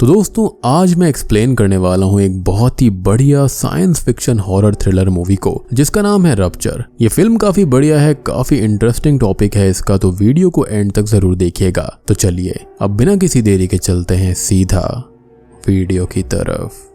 तो दोस्तों आज मैं एक्सप्लेन करने वाला हूँ एक बहुत ही बढ़िया science fiction horror thriller movie को जिसका नाम है रप्चर। ये फिल्म काफी बढ़िया है, काफी इंटरेस्टिंग टॉपिक है इसका, तो वीडियो को एंड तक जरूर देखिएगा। तो चलिए अब बिना किसी देरी के चलते हैं सीधा वीडियो की तरफ।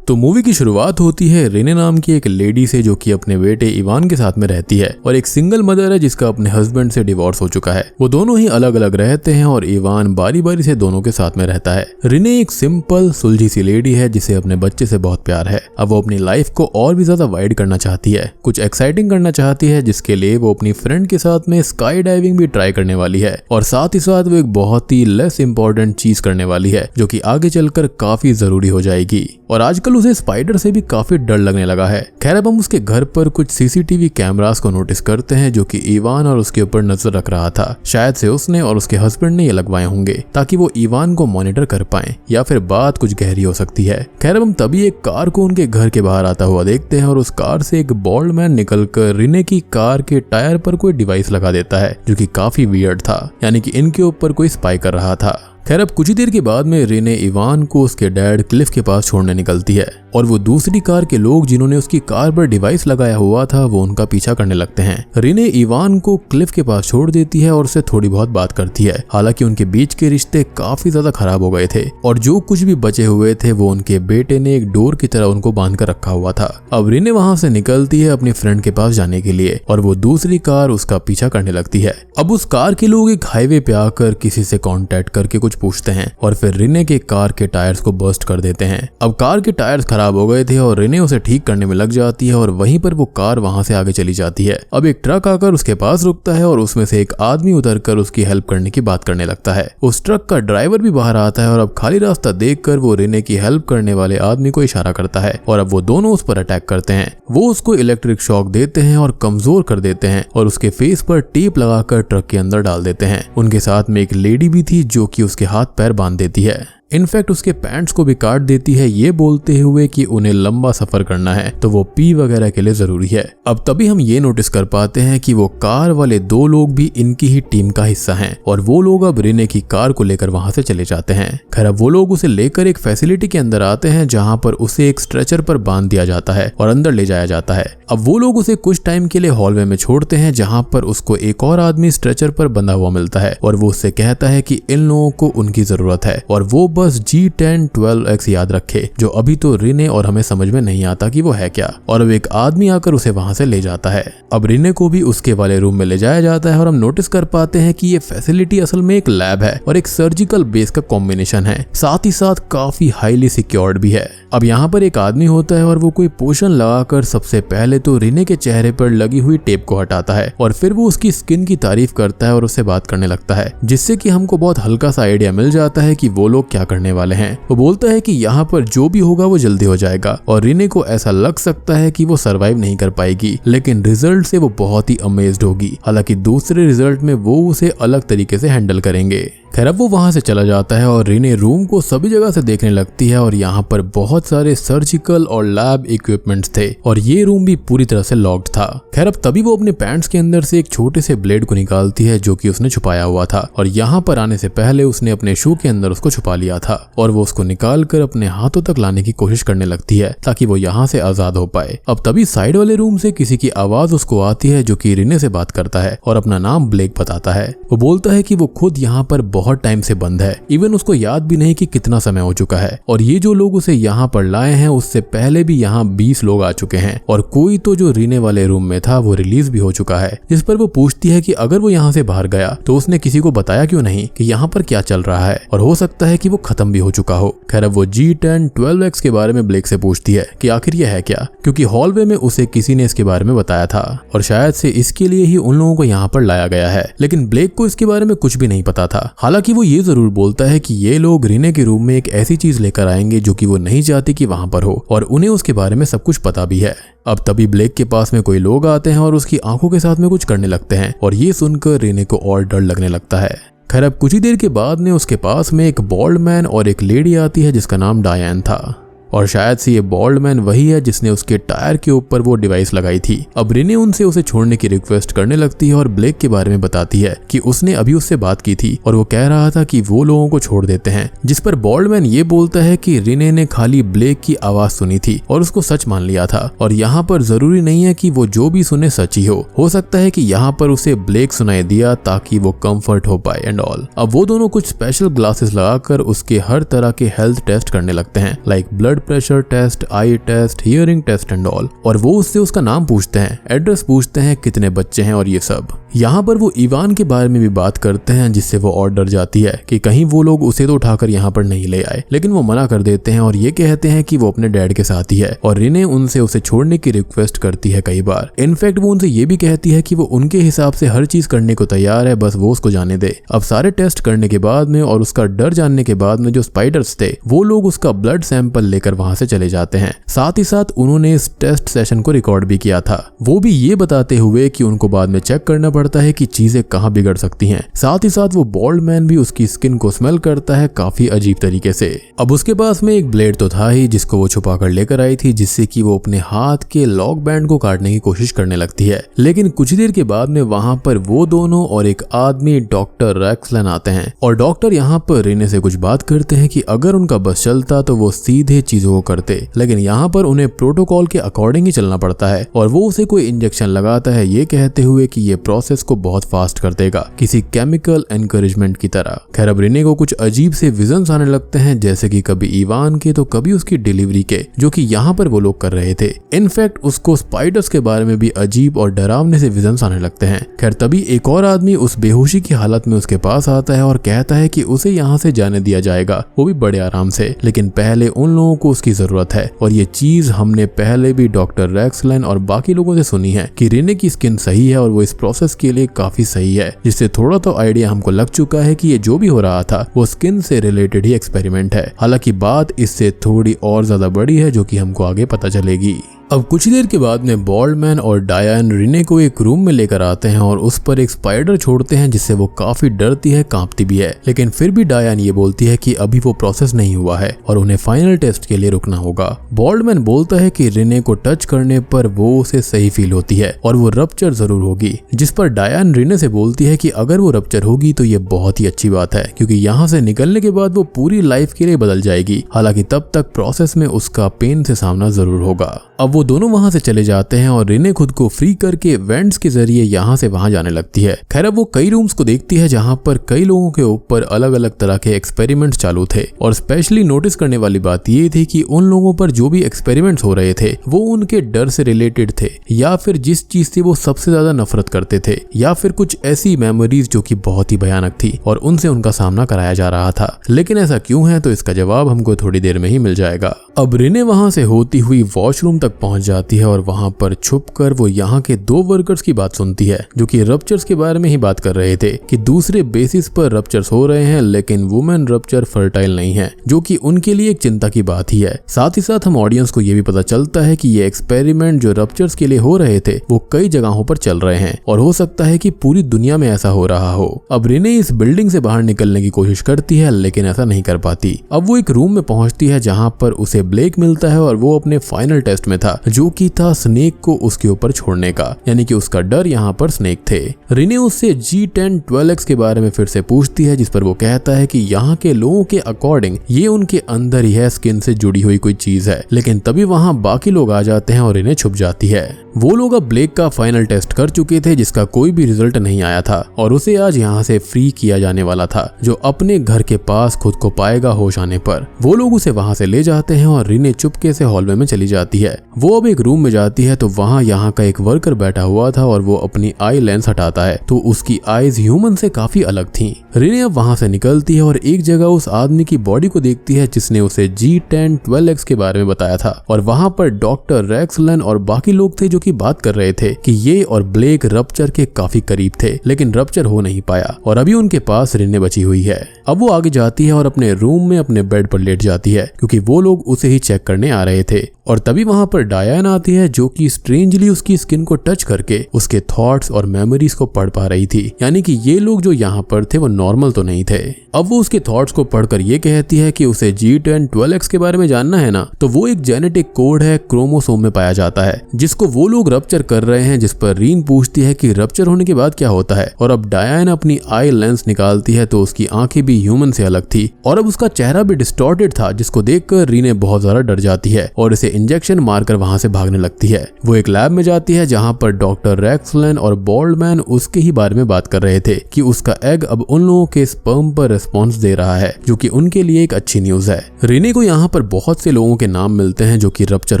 तो मूवी की शुरुआत होती है रेने नाम की एक लेडी से जो कि अपने बेटे इवान के साथ में रहती है और एक सिंगल मदर है जिसका अपने हस्बैंड से डिवोर्स हो चुका है। वो दोनों ही अलग अलग रहते हैं और इवान बारी बारी से दोनों के साथ में रहता है। रेने एक सिंपल सुलझी सी लेडी है जिसे अपने बच्चे से बहुत प्यार है। अब वो अपनी लाइफ को और भी ज्यादा वाइड करना चाहती है, कुछ एक्साइटिंग करना चाहती है, जिसके लिए वो अपनी फ्रेंड के साथ में स्काई डाइविंग भी ट्राई करने वाली है और साथ ही साथ वो एक बहुत ही लेस इंपॉर्टेंट चीज करने वाली है जो कि आगे चलकर काफी जरूरी हो जाएगी। और आजकल उसे स्पाइडर से भी काफी डर लगने लगा है। खैर अब हम उसके घर पर कुछ सीसीटीवी कैमरास को नोटिस करते हैं जो कि इवान और उसके ऊपर नजर रख रहा था। शायद से उसने और उसके हस्बैंड ने ये लगवाए होंगे ताकि वो इवान को मॉनिटर कर पाए, या फिर बात कुछ गहरी हो सकती है। खैर अब हम तभी एक कार को उनके घर के बाहर आता हुआ देखते हैं और उस कार से एक बॉल्ड मैन निकलकर रिने की कार के टायर पर कोई डिवाइस लगा देता है जो कि काफी वियर्ड था, यानी कि इनके ऊपर कोई स्पाई कर रहा था। खैर अब कुछ ही देर के बाद में रेने इवान को उसके डैड क्लिफ के पास छोड़ने निकलती है और वो दूसरी कार के लोग जिन्होंने उसकी कार पर डिवाइस लगाया हुआ था वो उनका पीछा करने लगते हैं। रेने इवान को क्लिफ के पास छोड़ देती है और उससे थोड़ी बहुत बात करती है। हालांकि उनके बीच के रिश्ते काफी ज्यादा खराब हो गए थे और जो कुछ भी बचे हुए थे वो उनके बेटे ने एक डोर की तरह उनको बांध कर रखा हुआ था। अब रेने वहां से निकलती है अपनी फ्रेंड के पास जाने के लिए और वो दूसरी कार उसका पीछा करने लगती है। अब उस कार के लोग एक हाईवे पे आकर किसी से कॉन्टेक्ट करके कुछ पूछते हैं और फिर रिने के कार के टायर्स को बर्स्ट कर देते हैं। अब कार के टायर्स खराब हो गए थे और रिने उसे ठीक करने में लग जाती है और वहीं पर वो कार वहां से आगे चली जाती है। अब एक ट्रक आकर उसके पास रुकता है और उसमें से एक आदमी उतरकर उसकी हेल्प करने की बात करने लगता है। उस ट्रक का ड्राइवर भी बाहर आता है और अब खाली रास्ता देखकर वो रिने की हेल्प करने वाले आदमी को इशारा करता है और अब वो दोनों उस पर अटैक करते हैं। वो उसको इलेक्ट्रिक शॉक देते हैं और कमजोर कर देते हैं और उसके फेस पर टेप लगाकर ट्रक के अंदर डाल देते हैं। उनके साथ में एक लेडी भी थी जो कि उसके हाथ पैर बांध देती है। इनफैक्ट उसके पैंट्स को भी काट देती है, ये बोलते हुए कि उन्हें लंबा सफर करना है तो वो पी वगैरह के लिए जरूरी है। अब तभी हम ये नोटिस कर पाते हैं कि वो कार वाले दो लोग भी इनकी ही टीम का हिस्सा हैं और वो लोग अब रिने की कार को लेकर वहां से चले जाते हैं। खैर अब वो लोग उसे लेकर एक फैसिलिटी के अंदर आते हैं जहां पर उसे एक स्ट्रेचर पर बांध दिया जाता है और अंदर ले जाया जाता है। अब वो लोग उसे कुछ टाइम के लिए हॉलवे में छोड़ते हैं जहां पर उसको एक और आदमी स्ट्रेचर पर बंधा हुआ मिलता है और वो उससे कहता है कि इन लोगों को उनकी जरूरत है और वो बस G10-12X याद रखे, जो अभी तो रिने और हमें समझ में नहीं आता कि वो है क्या। और अब एक आदमी आकर उसे वहां से ले जाता है। अब रिने को भी उसके वाले रूम में ले जाया जाता है और हम नोटिस कर पाते हैं कि ये फैसिलिटी असल में एक लैब है और एक सर्जिकल बेस का कॉम्बिनेशन है, साथ ही साथ काफी हाईली सिक्योर्ड भी है। अब यहाँ पर एक आदमी होता है और वो कोई पोशन लगाकर सबसे पहले तो रिने के चेहरे पर लगी हुई टेप को हटाता है और फिर वो उसकी स्किन की तारीफ करता है और उससे बात करने लगता है, जिससे कि हमको बहुत हल्का सा आइडिया मिल जाता है कि वो लोग क्या करने वाले हैं। वो बोलता है कि यहाँ पर जो भी होगा वो जल्दी हो जाएगा और रिने को ऐसा लग सकता है कि वो सरवाइव नहीं कर पाएगी, लेकिन रिजल्ट से वो बहुत ही अमेज्ड होगी। हालांकि दूसरे रिजल्ट में वो उसे अलग तरीके से हैंडल करेंगे। खैर अब वो वहां से चला जाता है और रिने रूम को सभी जगह से देखने लगती है और यहाँ पर बहुत सारे सर्जिकल और लैब इक्विपमेंट्स थे और ये रूम भी पूरी तरह से लॉक्ड था। खैर अब तभी वो अपने पैंट्स के अंदर से एक छोटे से ब्लेड को निकालती है जो कि उसने छुपाया हुआ था और यहाँ पर आने से पहले उसने अपने शू के अंदर उसको छुपा लिया था और वो उसको निकाल कर अपने हाथों तक लाने की कोशिश करने लगती है ताकि वो यहाँ से आजाद हो पाए। अब तभी साइड वाले रूम से किसी की आवाज उसको आती है जो कि रिने से बात करता है और अपना नाम ब्लेक बताता है। वो बोलता है कि वो खुद यहाँ पर बहुत टाइम से बंद है, इवन उसको याद भी नहीं कि कितना समय हो चुका है और ये जो लोग उसे यहाँ पर लाए हैं उससे पहले भी यहाँ 20 लोग आ चुके हैं और कोई तो जो रिने वाले रूम में था वो रिलीज भी हो चुका है। जिस पर वो पूछती है कि अगर वो यहाँ से बाहर गया तो उसने किसी को बताया क्यों नहीं कि यहाँ पर क्या चल रहा है और हो सकता है कि वो खत्म भी हो चुका हो। खैर अब वो G10-12X के बारे में ब्लेक से पूछती है कि आखिर यह है क्या, क्योंकि हॉलवे में उसे किसी ने इसके बारे में बताया था और शायद से इसके लिए ही उन लोगों को यहाँ पर लाया गया है, लेकिन ब्लेक को इसके बारे में कुछ भी नहीं पता था। हालांकि वो ये जरूर बोलता है कि ये लोग रिने के रूम में एक ऐसी चीज लेकर आएंगे जो कि वो नहीं चाहती कि वहां पर हो और उन्हें उसके बारे में सब कुछ पता भी है। अब तभी ब्लेक के पास में कोई लोग आते हैं और उसकी आंखों के साथ में कुछ करने लगते हैं और ये सुनकर रिने को और डर लगने लगता है। खैर अब कुछ ही देर के बाद में उसके पास में एक बॉल्ड मैन और एक लेडी आती है जिसका नाम डायन था और शायद से ये बॉल्ड मैन वही है जिसने उसके टायर के ऊपर वो डिवाइस लगाई थी। अब रिने उनसे उसे छोड़ने की रिक्वेस्ट करने लगती है और ब्लेक के बारे में बताती है कि उसने अभी उससे बात की थी और वो कह रहा था कि वो लोगों को छोड़ देते हैं, जिस पर बॉल्ड मैन ये बोलता है कि रिने ने खाली ब्लेक की आवाज सुनी थी और उसको सच मान लिया था और यहाँ पर जरूरी नहीं है कि वो जो भी सुने सच ही हो सकता है कि यहाँ पर उसे ब्लेक सुनाई दिया ताकि वो कंफर्ट हो पाए एंड ऑल। अब वो दोनों कुछ स्पेशल ग्लासेस लगाकर उसके हर तरह के हेल्थ टेस्ट करने लगते हैं, like blood pressure test, eye test, hearing test and all. और वो उससे उसका नाम पूछते हैं, एड्रेस पूछते हैं, कितने बच्चे हैं और ये सब। यहाँ पर वो इवान के बारे में भी बात करते हैं, जिससे वो और डर जाती है कि कहीं वो लोग उसे तो उठाकर यहाँ पर नहीं ले आए, लेकिन वो मना कर देते हैं और ये कहते हैं कि वो अपने डैड के साथ ही है। और रिने उनसे उसे छोड़ने की रिक्वेस्ट करती है कई बार। इनफैक्ट वो उनसे ये भी कहती है कि वो उनके हिसाब से हर चीज करने को तैयार है, बस वो उसको जाने दे। अब सारे टेस्ट करने के बाद में और उसका डर जानने के बाद में जो स्पाइडर्स थे वो लोग उसका ब्लड सैंपल लेकर वहां से चले जाते हैं। साथ ही साथ उन्होंने इस टेस्ट सेशन को रिकॉर्ड भी किया था, वो भी ये बताते हुए कि उनको बाद में चेक करना पड़ता है कि चीजें कहाँ बिगड़ सकती हैं। साथ ही साथ वो बॉल्ड मैन भी उसकी स्किन को स्मेल करता है काफी अजीब तरीके से। अब उसके पास में एक ब्लेड तो था ही जिसको वो छुपा कर लेकर आई थी, जिससे कि वो अपने हाथ के लॉक बैंड को काटने की कोशिश करने लगती है। लेकिन कुछ देर के बाद में वहां पर वो दोनों और एक आदमी डॉक्टर रैक्सलन आते हैं और डॉक्टर यहाँ पर रिने से कुछ बात करते हैं कि अगर उनका बस चलता तो वो सीधे चीजों को करते, लेकिन यहाँ पर उन्हें प्रोटोकॉल के अकॉर्डिंग ही चलना पड़ता है। और वो उसे कोई इंजेक्शन लगाता है ये कहते हुए कि ये प्रोसेस को बहुत फास्ट कर देगा, किसी केमिकल एनकरेजमेंट की तरह। खैर अब रिने को कुछ अजीब से विजन्स आने लगते हैं, जैसे कि कभी इवान के तो कभी उसकी डिलीवरी के, जो कि यहाँ पर वो लोग कर रहे थे। इनफैक्ट उसको स्पाइडर्स के बारे में भी अजीब और डरावने से विजन्स आने लगते हैं। खैर तभी एक और आदमी उस बेहोशी की हालत में उसके पास आता है और कहता है कि उसे यहाँ से जाने दिया जाएगा, वो भी बड़े आराम से, लेकिन पहले उन लोगों को उसकी जरूरत है। और ये चीज हमने पहले भी डॉक्टर रैक्सलन और बाकी लोगों से सुनी है कि रिने की स्किन सही है और वो इस प्रोसेस के लिए काफी सही है, जिससे थोड़ा तो आइडिया हमको लग चुका है कि ये जो भी हो रहा था वो स्किन से रिलेटेड ही एक्सपेरिमेंट है। हालांकि बात इससे थोड़ी और ज्यादा बड़ी है जो कि हमको आगे पता चलेगी। अब कुछ देर के बाद में बॉल्ड मैन और डायन रिने को एक रूम में लेकर आते हैं और उस पर एक स्पाइडर छोड़ते हैं, जिससे वो काफी डरती है, कांपती भी है। लेकिन फिर भी डायन ये बोलती है कि अभी वो प्रोसेस नहीं हुआ है और उन्हें फाइनल टेस्ट के लिए रुकना होगा। बॉल्ड मैन बोलता है कि रिने को टच करने पर वो उसे सही फील होती है और वो रप्चर जरूर होगी, जिस पर डायन रिने से बोलती है कि अगर वो रप्चर होगी तो ये बहुत ही अच्छी बात है, क्योंकि यहाँ से निकलने के बाद वो पूरी लाइफ के लिए बदल जाएगी। हालांकि तब तक प्रोसेस में उसका पेन से सामना जरूर होगा। अब वो दोनों वहां से चले जाते हैं और रिने खुद को फ्री करके वेंट्स के जरिए यहाँ से वहां जाने लगती है। खैर अब वो कई रूम्स को देखती है जहाँ पर कई लोगों के ऊपर अलग अलग तरह के एक्सपेरिमेंट्स चालू थे। और स्पेशली नोटिस करने वाली बात ये थी कि उन लोगों पर जो भी एक्सपेरिमेंट्स हो रहे थे वो उनके डर से रिलेटेड थे, या फिर जिस चीज से वो सबसे ज्यादा नफरत करते थे, या फिर कुछ ऐसी मेमोरीज जो कि बहुत ही भयानक थी और उनसे उनका सामना कराया जा रहा था। लेकिन ऐसा क्यों है तो इसका जवाब हमको थोड़ी देर में ही मिल जाएगा। अब रिने वहां से होती हुई वॉशरूम तक पहुंच जाती है और वहां पर छुपकर वो यहाँ के दो वर्कर्स की बात सुनती है जो कि रप्चर्स के बारे में ही बात कर रहे थे कि दूसरे बेसिस पर रप्चर्स हो रहे हैं, लेकिन वुमेन रप्चर फर्टाइल नहीं है, जो कि उनके लिए एक चिंता की बात ही है। साथ ही साथ हम ऑडियंस को ये भी पता चलता है कि ये एक्सपेरिमेंट जो रप्चर्स के लिए हो रहे थे वो कई जगहों पर चल रहे हैं और हो सकता है कि पूरी दुनिया में ऐसा हो रहा हो। अब रिने इस बिल्डिंग से बाहर निकलने की कोशिश करती है, लेकिन ऐसा नहीं कर पाती। अब वो एक रूम में पहुंचती है जहाँ पर उसे ब्लेक मिलता है और वो अपने फाइनल टेस्ट में था, जो कि था स्नेक को उसके ऊपर छोड़ने का, यानी कि उसका डर यहाँ पर स्नेक थे। रिने उससे G10-12X के बारे में फिर से पूछती है, जिस पर वो कहता है कि यहाँ के लोगों के अकॉर्डिंग ये उनके अंदर ही है, स्किन से जुड़ी हुई कोई चीज है। लेकिन तभी वहाँ बाकी लोग आ जाते हैं और रिने छुप जाती है। वो लोग अब ब्लेक का फाइनल टेस्ट कर चुके थे जिसका कोई भी रिजल्ट नहीं आया था और उसे आज यहाँ से फ्री किया जाने वाला था, जो अपने घर के पास खुद को पाएगा होश आने पर। वो लोग उसे वहाँ से ले जाते हैं और रिने चुपके से हॉलवे में चली जाती है। वो अब एक रूम में जाती है तो वहाँ यहाँ का एक वर्कर बैठा हुआ था और वो अपनी आई लेंस हटाता है तो उसकी आईज ह्यूमन से काफी अलग थी। रिने अब वहाँ से निकलती है और एक जगह उस आदमी की बॉडी को देखती है जिसने उसे G10-12X के बारे में बताया था और वहाँ पर डॉक्टर रैक्सलन और बाकी लोग थे जो की बात कर रहे थे कि ये और ब्लेक रप्चर के काफी करीब थे, लेकिन रप्चर हो नहीं पाया और अभी उनके पास रिने बची हुई है। अब वो आगे जाती है और अपने रूम में अपने बेड पर लेट जाती है क्योंकि वो लोग उसे ही चेक करने आ रहे थे। और तभी वहां पर डायन आती है जो कि स्ट्रेंजली उसकी स्किन को टच करके उसके थॉट्स और मेमोरीज को पढ़ पा रही थी। यानी कि ये लोग जो यहाँ पर थे वो नॉर्मल तो नहीं थे। अब वो उसके थॉट्स को पढ़कर ये कहती है कि उसे G10 12X के बारे में जानना है ना, तो वो एक जेनेटिक कोड है, क्रोमोसोम में पाया जाता है, जिसको वो लोग रप्चर कर रहे हैं। जिस पर रीन पूछती है कि रप्चर होने के बाद क्या होता है और अब डायन अपनी आई लेंस निकालती है तो उसकी आंखें भी ह्यूमन से अलग थी और अब उसका चेहरा भी डिस्टॉर्टेड था, जिसको देखकर रीने बहुत ज्यादा डर जाती है और इसे इंजेक्शन मारकर वहां से भागने लगती है। वो एक लैब में जाती है जहां पर डॉक्टर रेक्सलैंड और बॉल्डमैन उसके ही बारे में बात कर रहे थे कि उसका एग अब उन लोगों के स्पर्म पर रिस्पॉन्स दे रहा है, जो कि उनके लिए एक अच्छी न्यूज है। रीने को यहाँ पर बहुत से लोगों के नाम मिलते हैं जो कि रप्चर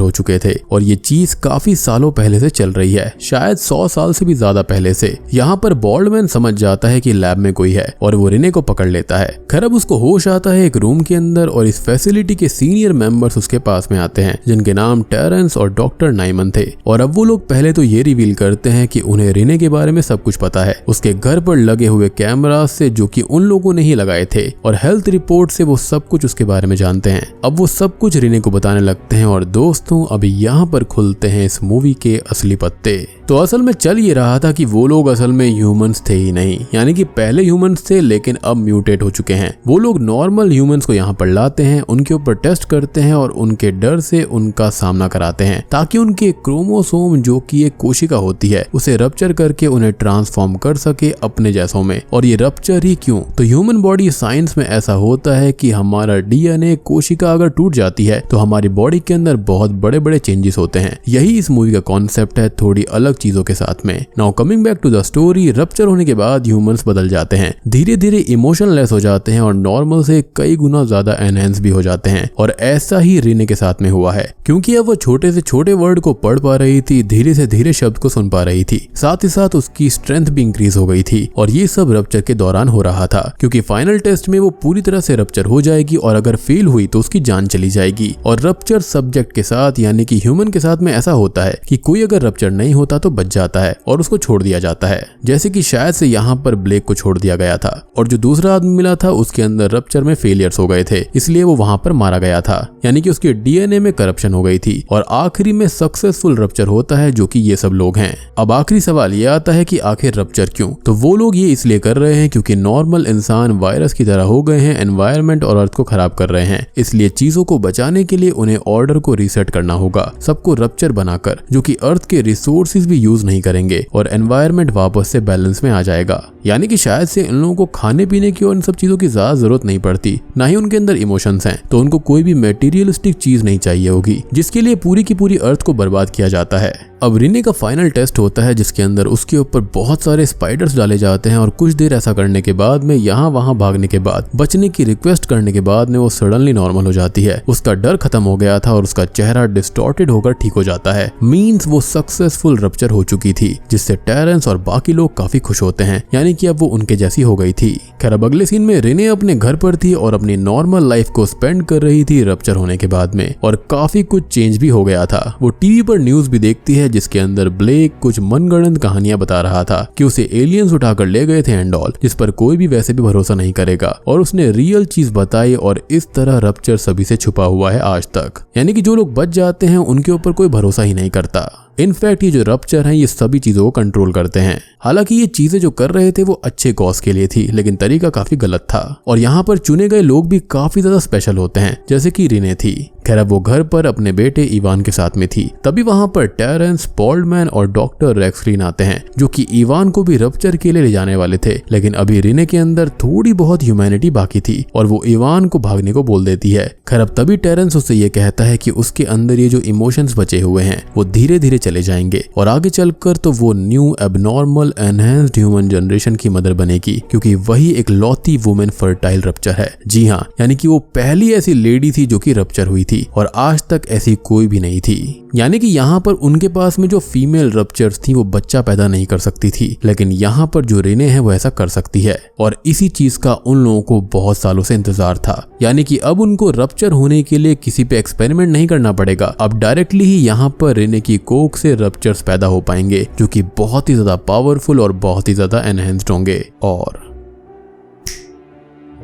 हो चुके थे और ये चीज काफी सालों पहले से चल रही है, शायद 100 साल से भी ज्यादा पहले से। यहाँ पर बॉल्डमैन समझ जाता है कि लैब में कोई है और वो रीने को पकड़ लेता है। खैर अब उसको होश आता है एक रूम के अंदर और इस फैसिलिटी के सीनियर मेंबर्स उसके पास में आते हैं जिनके नाम टेरेंस और डॉक्टर नाइमन थे। और अब वो लोग पहले तो ये रिवील करते हैं कि उन्हें रीने के बारे में सब कुछ पता है, उसके घर पर लगे हुए कैमरास से जो कि उन लोगों ने ही लगाए थे और हेल्थ रिपोर्ट से वो सब कुछ उसके बारे में जानते हैं। अब वो सब कुछ रीने को बताने लगते हैं और दोस्तों अभी यहाँ पर खुलते हैं इस मूवी के असली पत्ते। तो असल में चल ये रहा था कि वो लोग असल में ह्यूमंस थे ही नहीं, यानी कि पहले ह्यूमंस थे लेकिन अब म्यूटेट हो चुके हैं। वो लोग नॉर्मल ह्यूमंस को यहाँ पर लाते हैं, उनके ऊपर टेस्ट करते हैं और उनके डर से उनका सामना कराते हैं ताकि उनके क्रोमोसोम जो कि एक कोशिका होती है उसे रप्चर करके उन्हें ट्रांसफॉर्म कर सके अपने जैसों में। और ये रप्चर ही क्यों? तो ह्यूमन बॉडी साइंस में ऐसा होता है कि हमारा डीएनए कोशिका अगर टूट जाती है तो हमारी बॉडी के अंदर बहुत बड़े बड़े चेंजेस होते हैं। यही इस मूवी का कॉन्सेप्ट है, थोड़ी अलग चीजों के साथ में। Now coming back to the story, rupture होने के बाद ह्यूमंस बदल जाते हैं, धीरे धीरे इमोशनलेस हो जाते हैं और नॉर्मल से कई गुना ज्यादा एनहेंस भी हो जाते हैं। और ऐसा ही रीने के साथ में हुआ है क्योंकि अब वो छोटे से छोटे वर्ड को पढ़ पा रही थी, धीरे से धीरे शब्द को सुन पा रही थी, साथ ही साथ उसकी स्ट्रेंथ भी इंक्रीज हो गई थी। और ये सब रप्चर के दौरान हो रहा था क्योंकि फाइनल टेस्ट में वो पूरी तरह से रप्चर हो जाएगी और अगर फेल हुई तो उसकी जान चली जाएगी। और रप्चर सब्जेक्ट के साथ यानी कि ह्यूमन के साथ में ऐसा होता है कि कोई अगर रप्चर नहीं होता तो बच जाता है और उसको छोड़ दिया जाता है, जैसे कि शायद से यहाँ पर ब्लेक को छोड़ दिया गया था और जो दूसरा आदमी मिला था उसके अंदर रप्चर में फेलियर्स हो गए थे, इसलिए वो वहां पर मारा गया था, यानी कि उसके डीएनए में करप्शन हो गई थी। और आखिरी में सक्सेसफुल रप्चर होता है जो कि ये सब लोग हैं। अब आखिरी सवाल ये आता है कि आखिर रप्चर क्यों? तो वो लोग ये इसलिए कर रहे हैं क्योंकि नॉर्मल इंसान वायरस की तरह हो गए हैं, एनवायरनमेंट और अर्थ को खराब कर रहे हैं, इसलिए चीजों को बचाने के लिए उन्हें ऑर्डर को रीसेट करना होगा, सबको रप्चर बनाकर, जो कि अर्थ के रिसोर्सेज भी यूज नहीं करेंगे और एनवायरनमेंट वापस से बैलेंस में आ जाएगा। यानी कि शायद से इन लोगों को खाने पीने की और इन सब चीजों की ज्यादा जरूरत नहीं पड़ती, ना ही उनके अंदर इमोशंस हैं, तो उनको कोई भी मटेरियलिस्टिक चीज नहीं चाहिए होगी जिसके लिए पूरी की पूरी अर्थ को बर्बाद किया जाता है। अब रीने का फाइनल टेस्ट होता है जिसके अंदर उसके ऊपर बहुत सारे स्पाइडर्स डाले जाते हैं और कुछ देर ऐसा करने के बाद में यहाँ वहां भागने के बाद बचने की रिक्वेस्ट करने के बाद में वो सडनली नॉर्मल हो जाती है। उसका डर खत्म हो गया था और उसका चेहरा डिस्टॉर्टेड होकर ठीक हो जाता है। मींस वो सक्सेसफुल रप्चर हो चुकी थी, जिससे टेरेंस और बाकी लोग काफी खुश होते हैं, यानी कि अब वो उनके जैसी हो गई थी। खैर अब अगले सीन में रीने अपने घर पर थी और अपनी नॉर्मल लाइफ को स्पेंड कर रही थी रप्चर होने के बाद में, और काफी कुछ चेंज भी हो गया था। वो टीवी पर न्यूज भी देखती है जिसके अंदर ब्लेक कुछ मनगढ़ंत कहानियां बता रहा था कि उसे एलियंस उठाकर ले गए थे एंड ऑल, जिस पर कोई भी वैसे भी भरोसा नहीं करेगा, और उसने रियल चीज बताई और इस तरह रप्चर सभी से छुपा हुआ है आज तक। यानी कि जो लोग बच जाते हैं उनके ऊपर कोई भरोसा ही नहीं करता। इनफैक्ट ये जो रप्चर हैं ये सभी चीजों को कंट्रोल करते हैं। हालांकि ये चीजें जो कर रहे थे वो अच्छे कॉज के लिए थी, लेकिन तरीका काफी गलत था। और यहाँ पर चुने गए लोग भी काफी ज्यादा स्पेशल होते हैं, जैसे कि रीने थी। खैर अब वो घर पर अपने बेटे इवान के साथ में थी। तभी वहां पर टेरेंस, बॉल्डमैन और डॉक्टर रेक्सलीन आते हैं, जो कि इवान को भी रप्चर के लिए ले जाने वाले थे, लेकिन अभी रीने के अंदर थोड़ी बहुत ह्यूमैनिटी बाकी थी और वो इवान को भागने को बोल देती है। खैर अब तभी टेरेंस उससे ये कहता है कि उसके अंदर ये जो इमोशंस बचे हुए हैं वो धीरे धीरे चले जाएंगे और आगे चलकर तो वो new abnormal enhanced human generation की मदर बनेगी, क्योंकि वही एक लौती वुमेन फर्टाइल रप्चर है। जी हाँ, यानी कि वो पहली ऐसी लेडी थी जो कि रप्चर हुई थी और आज तक ऐसी कोई भी नहीं थी। यानी कि यहाँ पर उनके पास में जो फीमेल रप्चर्स थी वो बच्चा पैदा नहीं कर सकती थी, लेकिन यहाँ पर जो रीने है वो ऐसा कर सकती है, और इसी चीज का उन लोगों को बहुत सालों से इंतजार था। यानी कि अब उनको रप्चर होने के लिए किसी पे एक्सपेरिमेंट नहीं करना पड़ेगा, अब डायरेक्टली ही यहाँ पर रीने की कोख अलग से रप्चर्स पैदा हो पाएंगे जो कि बहुत ही ज्यादा पावरफुल और बहुत ही ज्यादा एनहेंस्ड होंगे। और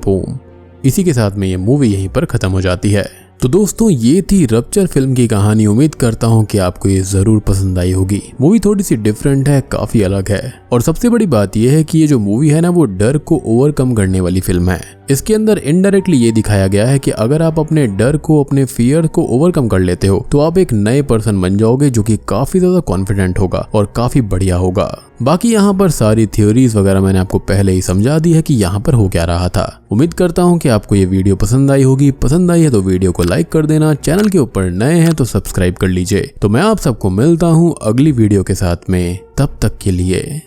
बूम, इसी के साथ में ये मूवी यहीं पर खत्म हो जाती है। तो दोस्तों ये थी रप्चर फिल्म की कहानी। उम्मीद करता हूँ कि आपको ये जरूर पसंद आई होगी। मूवी थोड़ी सी डिफरेंट है, काफी अलग है, और सबसे बड़ी बात यह है कि ये जो मूवी है ना वो डर को ओवरकम करने वाली फिल्म है। इसके अंदर इनडायरेक्टली ये दिखाया गया है कि अगर आप अपने डर को, अपने फियर को ओवरकम कर लेते हो तो आप एक नए पर्सन बन जाओगे जो कि काफी ज्यादा कॉन्फिडेंट होगा और काफी बढ़िया होगा। बाकी यहाँ पर सारी थ्योरीज वगैरह मैंने आपको पहले ही समझा दी है कि यहाँ पर हो क्या रहा था। उम्मीद करता हूँ कि आपको ये वीडियो पसंद आई होगी। पसंद आई है तो वीडियो को लाइक कर देना, चैनल के ऊपर नए हैं तो सब्सक्राइब कर लीजिए। तो मैं आप सबको मिलता हूँ अगली वीडियो के साथ में, तब तक के लिए